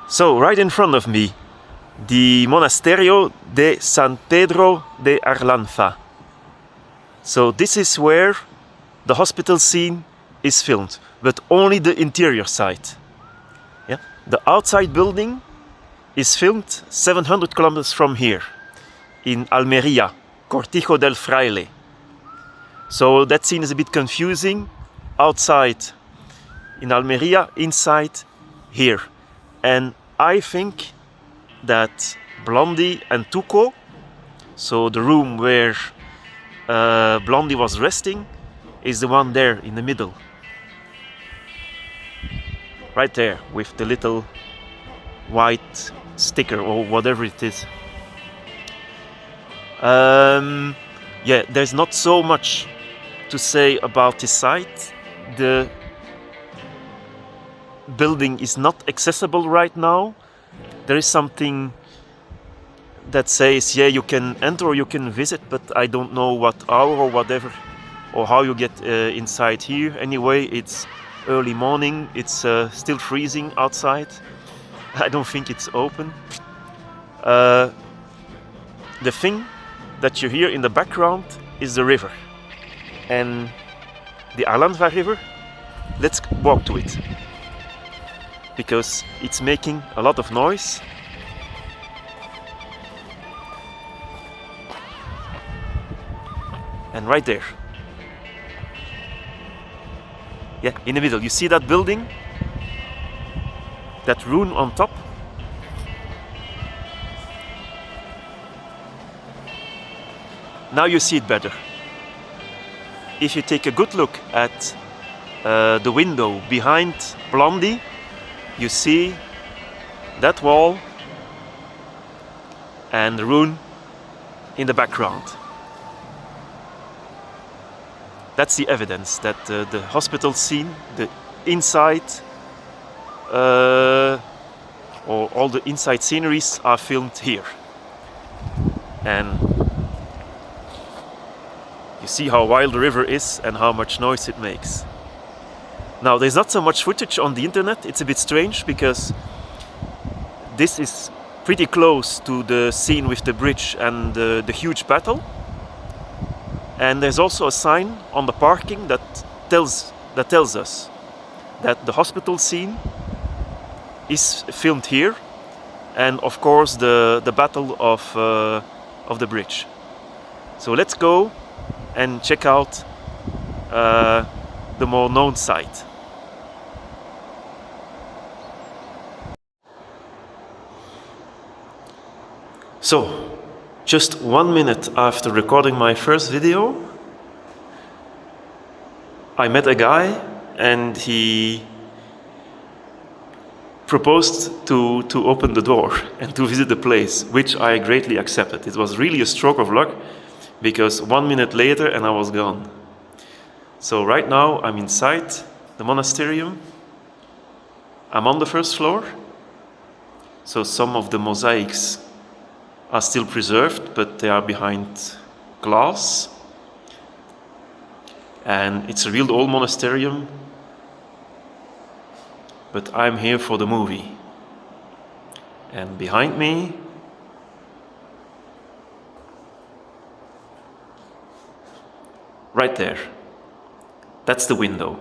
So right in front of me, the monasterio de San Pedro de Arlanza. So this is where the hospital scene is filmed, but only the interior side. Yeah? The outside building is filmed 700 kilometers from here, in Almería, Cortijo del Fraile. So that scene is a bit confusing. Outside in Almería, inside here. And I think that Blondie and Tuco, so the room where Blondie was resting, is the one there in the middle. Right there, with the little white sticker or whatever it is. Yeah, there's not so much to say about this site. The building is not accessible right now. There is something that says, yeah, you can enter or you can visit, but I don't know what hour or whatever, or how you get inside here. Anyway, it's early morning, it's still freezing outside. I don't think it's open. The thing that you hear in the background is the river. And the Arlanza River, let's walk to it. Because it's making a lot of noise. And right there. Yeah, in the middle. You see that building? That ruin on top? Now you see it better. If you take a good look at the window behind Blondie, you see that wall and the ruin in the background. That's the evidence that the hospital scene, the inside, or all the inside sceneries are filmed here. And you see how wild the river is and how much noise it makes. Now, there's not so much footage on the internet. It's a bit strange because this is pretty close to the scene with the bridge and the huge battle. And there's also a sign on the parking that tells us that the hospital scene is filmed here, and of course the battle of the bridge. So let's go and check out the more known site. So, just 1 minute after recording my first video, I met a guy and he proposed to open the door and to visit the place, which I greatly accepted. It was really a stroke of luck because 1 minute later and I was gone. So right now I'm inside the monasterium. I'm on the first floor. So some of the mosaics are still preserved, but they are behind glass. And it's a real old monasterium, but I'm here for the movie. And behind me, right there, that's the window.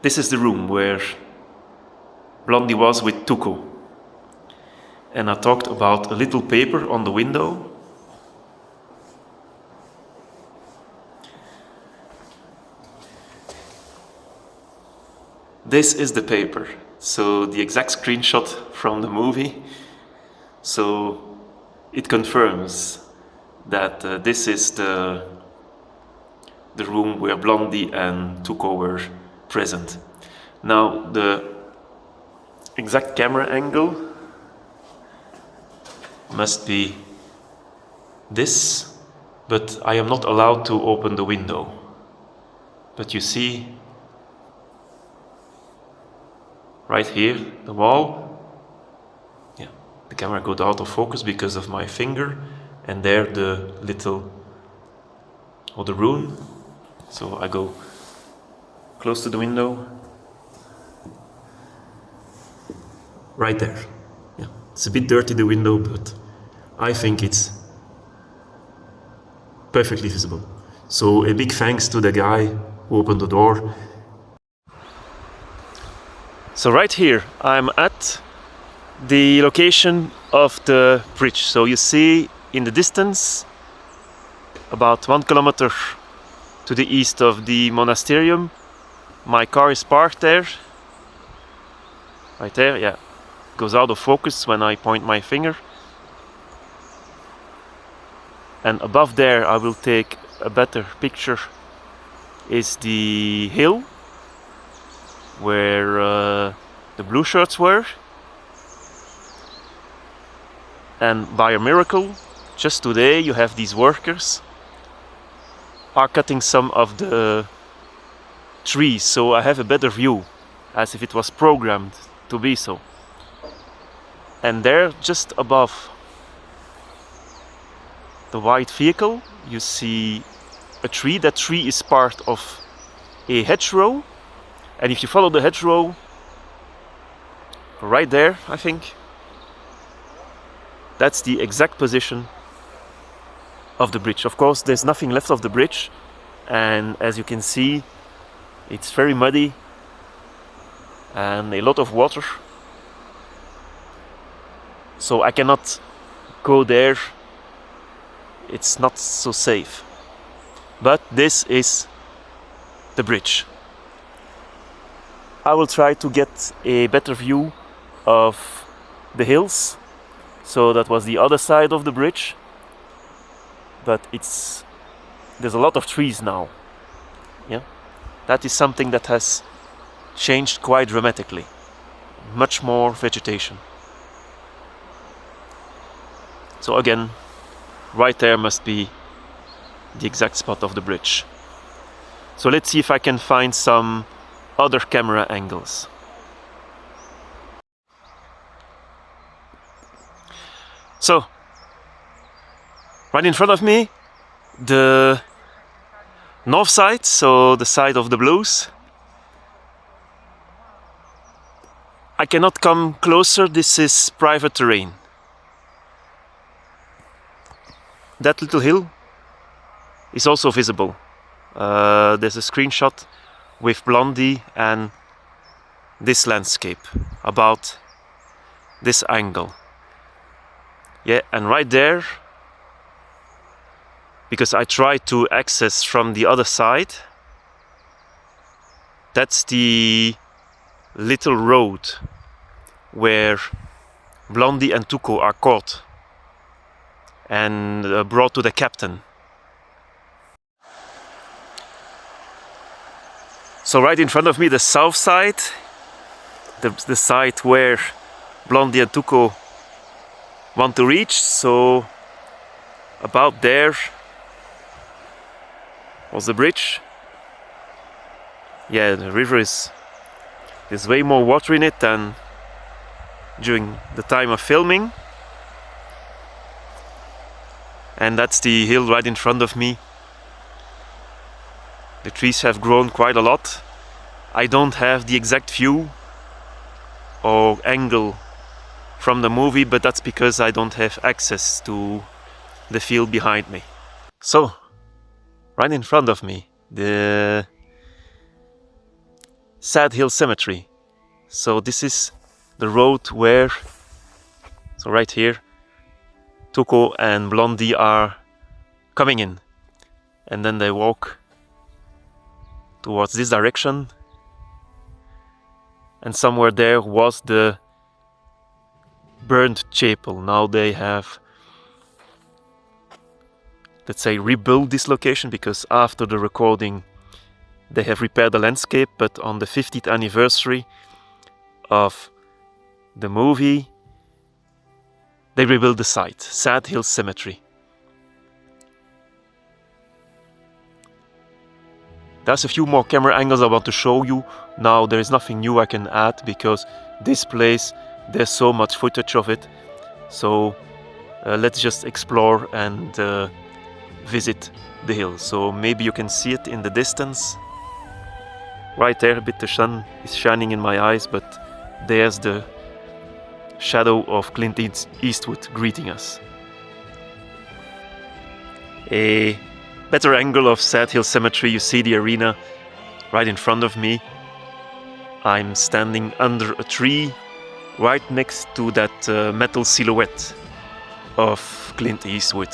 This is the room where Blondie was with Tuco. And I talked about a little paper on the window. This is the paper, so the exact screenshot from the movie. So it confirms that this is the room where Blondie and Tuco were present. Now the exact camera angle must be this, but I am not allowed to open the window. But you see right here the wall. Yeah, the camera got out of focus because of my finger, and there the little, or the ruin. So I go close to the window. right there. Yeah, it's a bit dirty, the window, but I think it's perfectly visible. So a big thanks to the guy who opened the door. So right here I'm at the location of the bridge. So you see in the distance, about 1 kilometer to the east of the monasterium, my car is parked there. Right there, yeah. It goes out of focus when I point my finger. And above there, I will take a better picture, is the hill where the blue shirts were. And by a miracle, just today you have these workers are cutting some of the trees, so I have a better view, as if it was programmed to be so. And there, just above the white vehicle, you see a tree. That tree is part of a hedgerow, and if you follow the hedgerow right there, I think that's the exact position of the bridge. Of course, there's nothing left of the bridge, and as you can see, it's very muddy and a lot of water. So I cannot go there. It's not so safe. But this is the bridge. I will try to get a better view of the hills. So that was the other side of the bridge. But there's a lot of trees now. Yeah, that is something that has changed quite dramatically. Much more vegetation. So again, right there must be the exact spot of the bridge. So let's see if I can find some other camera angles. So, right in front of me, the north side, so the side of the blues. I cannot come closer, this is private terrain. That little hill is also visible. There's a screenshot with Blondie and this landscape, about this angle. Yeah, and right there, because I tried to access from the other side, that's the little road where Blondie and Tuco are caught and brought to the captain. So right in front of me, the south side, the side where Blondie and Tuco want to reach. So about there was the bridge. Yeah, the river there's way more water in it than during the time of filming. And that's the hill right in front of me. The trees have grown quite a lot. I don't have the exact view or angle from the movie, but that's because I don't have access to the field behind me. So, right in front of me, the Sad Hill Cemetery. So this is the road where, so right here, Tuco and Blondie are coming in, and then they walk towards this direction, and somewhere there was the burned chapel. Now they have, let's say, rebuilt this location, because after the recording they have repaired the landscape, but on the 50th anniversary of the movie they rebuilt the site, Sad Hill Cemetery. There's a few more camera angles I want to show you. Now there is nothing new I can add, because this place, there's so much footage of it. So let's just explore and visit the hill. So maybe you can see it in the distance. Right there, a bit the sun is shining in my eyes, but there's the shadow of Clint Eastwood greeting us. A better angle of Sad Hill Cemetery, you see the arena right in front of me. I'm standing under a tree right next to that metal silhouette of Clint Eastwood.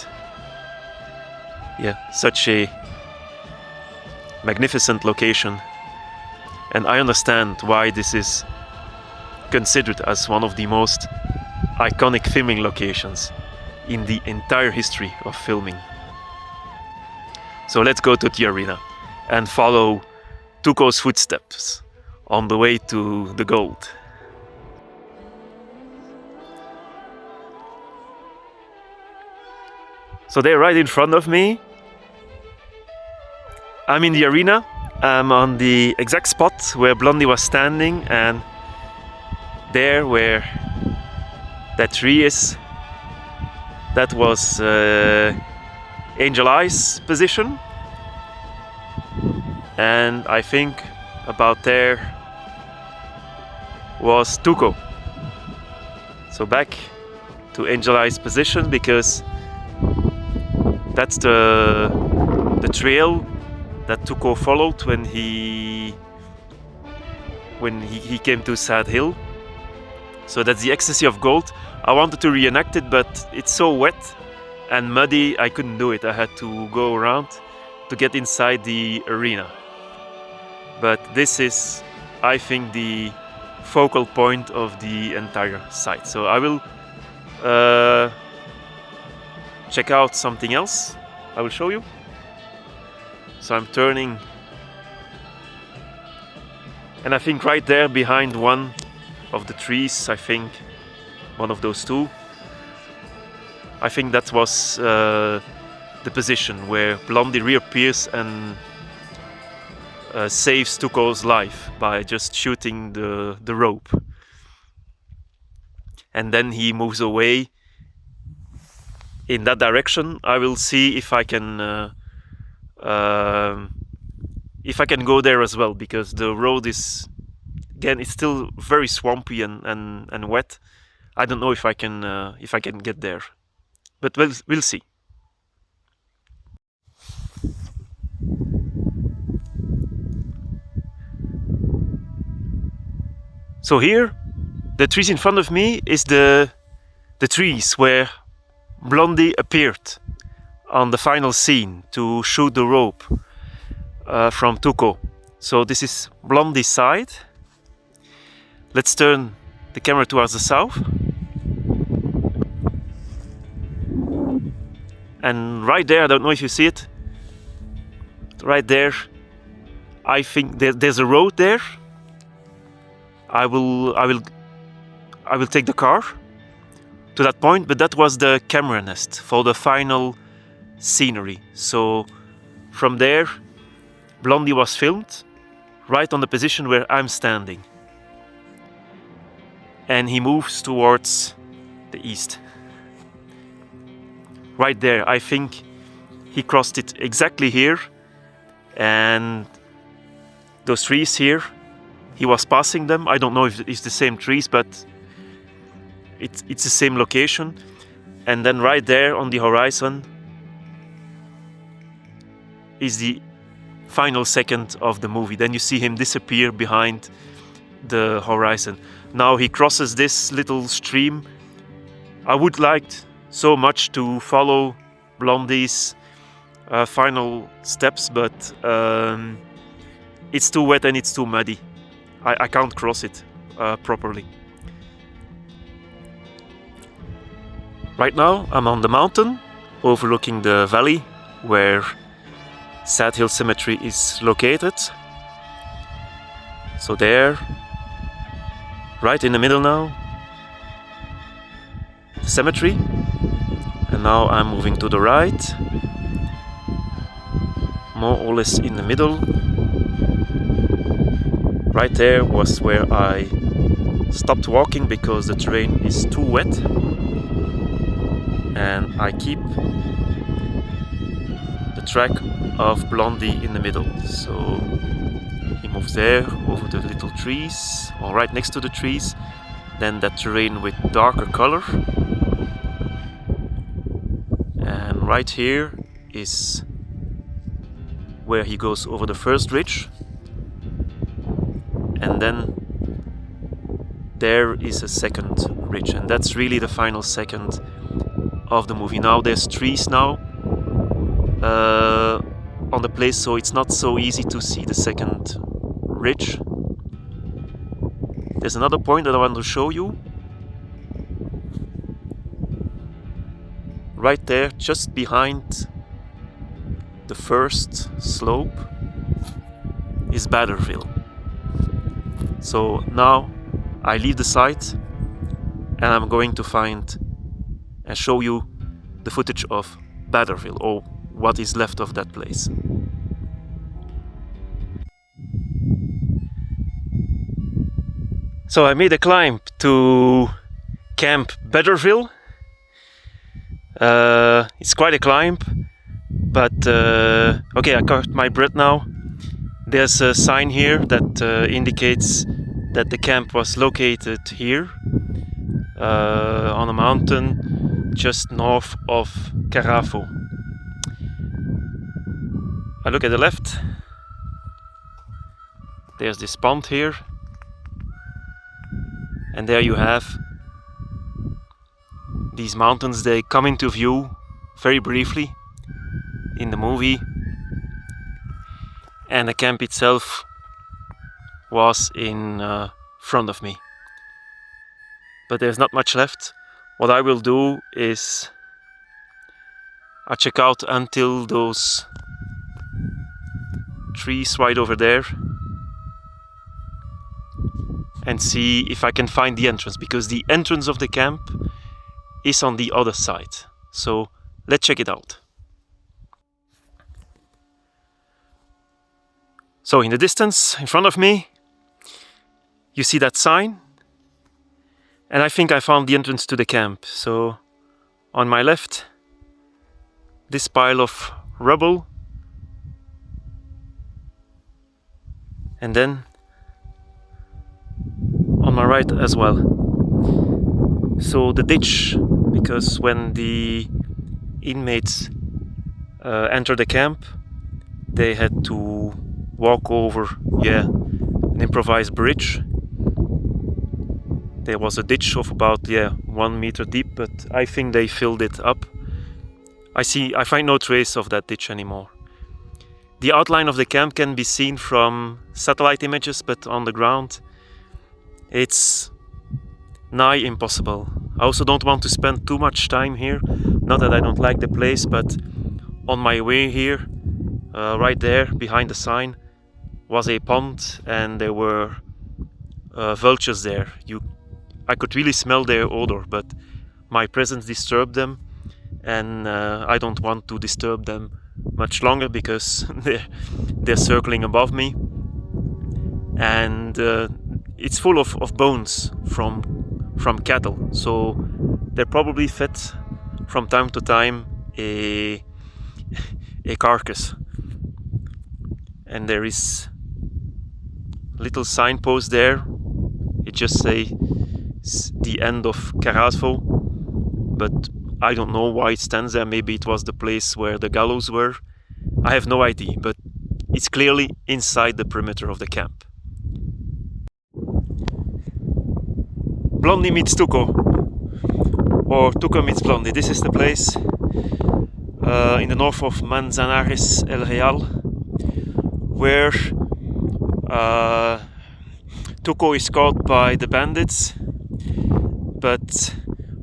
Yeah, such a magnificent location, and I understand why this is considered as one of the most iconic filming locations in the entire history of filming. So let's go to the arena and follow Tuco's footsteps on the way to the gold. So they're right in front of me. I'm in the arena. I'm on the exact spot where Blondie was standing, and there where that tree is, that was Angel Eye's position, and I think about there was Tuco. So back to Angel Eye's position, because that's the trail that Tuco followed when he came to Sad Hill. So that's the Ecstasy of Gold. I wanted to reenact it, but it's so wet and muddy, I couldn't do it. I had to go around to get inside the arena. But this is, I think, the focal point of the entire site. So I will check out something else. I will show you. So I'm turning, and I think right there behind one of the trees, I think one of those two, I think that was the position where Blondie reappears and saves Tuco's life by just shooting the rope. And then he moves away in that direction. I will see if I can go there as well, because the road is, again, it's still very swampy and wet. I don't know if I can get there, but we'll see. So here, the trees in front of me is the trees where Blondie appeared on the final scene to shoot the rope from Tuco. So this is Blondie's side. Let's turn the camera towards the south. And right there, I don't know if you see it, right there, I think there's a road there. I will take the car to that point, but that was the camera nest for the final scenery. So from there, Blondie was filmed right on the position where I'm standing, and he moves towards the east. Right there, I think he crossed it exactly here, and those trees here, he was passing them. I don't know if it's the same trees, but it's the same location. And then right there on the horizon is the final second of the movie. Then you see him disappear behind the horizon. Now he crosses this little stream. I would like so much to follow Blondie's final steps, but it's too wet and it's too muddy. I can't cross it properly. Right now I'm on the mountain overlooking the valley where Sad Hill Cemetery is located. So there, right in the middle now, the cemetery. And now I'm moving to the right, more or less in the middle. Right there was where I stopped walking because the terrain is too wet, and I keep the track of Blondie in the middle. So he moves there over the little trees, or right next to the trees, then that terrain with darker color. And right here is where he goes over the first ridge, and then there is a second ridge, and that's really the final second of the movie. Now there's trees now on the place, so it's not so easy to see the second ridge. There's another point that I want to show you. Right there, just behind the first slope, is Biville. So now I leave the site and I'm going to find and show you the footage of Biville, or what is left of that place. So I made a climb to Camp Biville. It's quite a climb, but okay, I caught my breath now. There's a sign here that indicates that the camp was located here on a mountain just north of Carafo. I look at the left. There's this pond here, and there you have these mountains. They come into view very briefly in the movie, and the camp itself was in front of me. But there's not much left. What I will do is I check out until those trees right over there and see if I can find the entrance, because the entrance of the camp is on the other side. So let's check it out. So in the distance in front of me you see that sign, and I think I found the entrance to the camp. So on my left, this pile of rubble, and then on my right as well. So the ditch, because when the inmates entered the camp, they had to walk over an improvised bridge. There was a ditch of about 1 meter deep, but I think they filled it up. I find no trace of that ditch anymore. The outline of the camp can be seen from satellite images, but on the ground it's nigh impossible. I also don't want to spend too much time here. Not that I don't like the place, but on my way here, right there behind the sign, was a pond, and there were vultures there. I could really smell their odor, but my presence disturbed them, and I don't want to disturb them much longer, because they're circling above me, and it's full of bones from cattle, so they probably fed from time to time a carcass. And there is a little signpost there. It just says the end of Carafo, but I don't know why it stands there. Maybe it was the place where the gallows were. I have no idea, but it's clearly inside the perimeter of the camp. Blondie meets Tuco, or Tuco meets Blondie. This is the place in the north of Manzanares El Real, where Tuco is caught by the bandits, but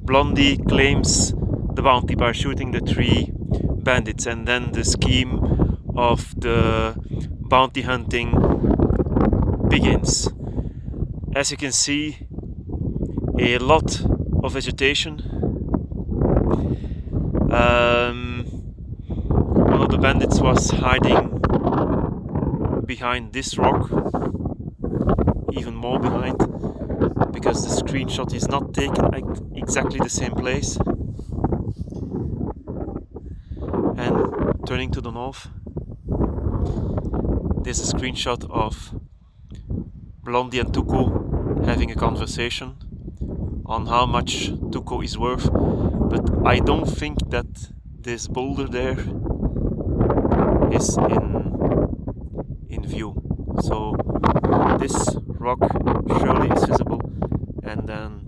Blondie claims the bounty by shooting the 3 bandits, and then the scheme of the bounty hunting begins. As you can see, a lot of vegetation. One of the bandits was hiding behind this rock, even more behind, because the screenshot is not taken at exactly the same place. And turning to the north, there's a screenshot of Blondie and Tuco having a conversation. on how much Tuco is worth, but I don't think that this boulder there is in view. So this rock surely is visible, and then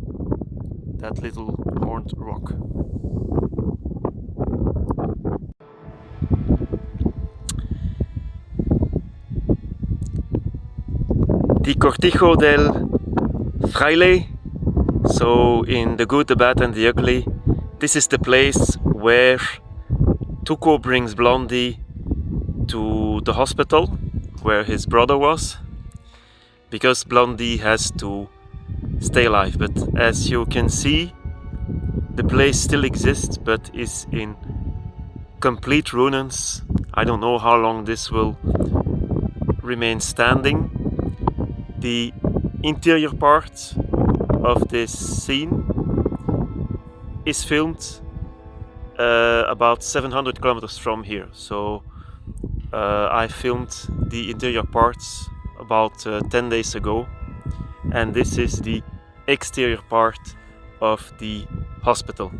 that little horned rock. The Cortijo del Fraile, so in the good, the bad and the ugly, this is the place where Tuco brings Blondie to the hospital where his brother was, because Blondie has to stay alive. But as you can see, the place still exists but is in complete ruins. I don't know how long this will remain standing. The interior part of this scene is filmed about 700 kilometers from here. So I filmed the interior parts about 10 days ago, and this is the exterior part of the hospital.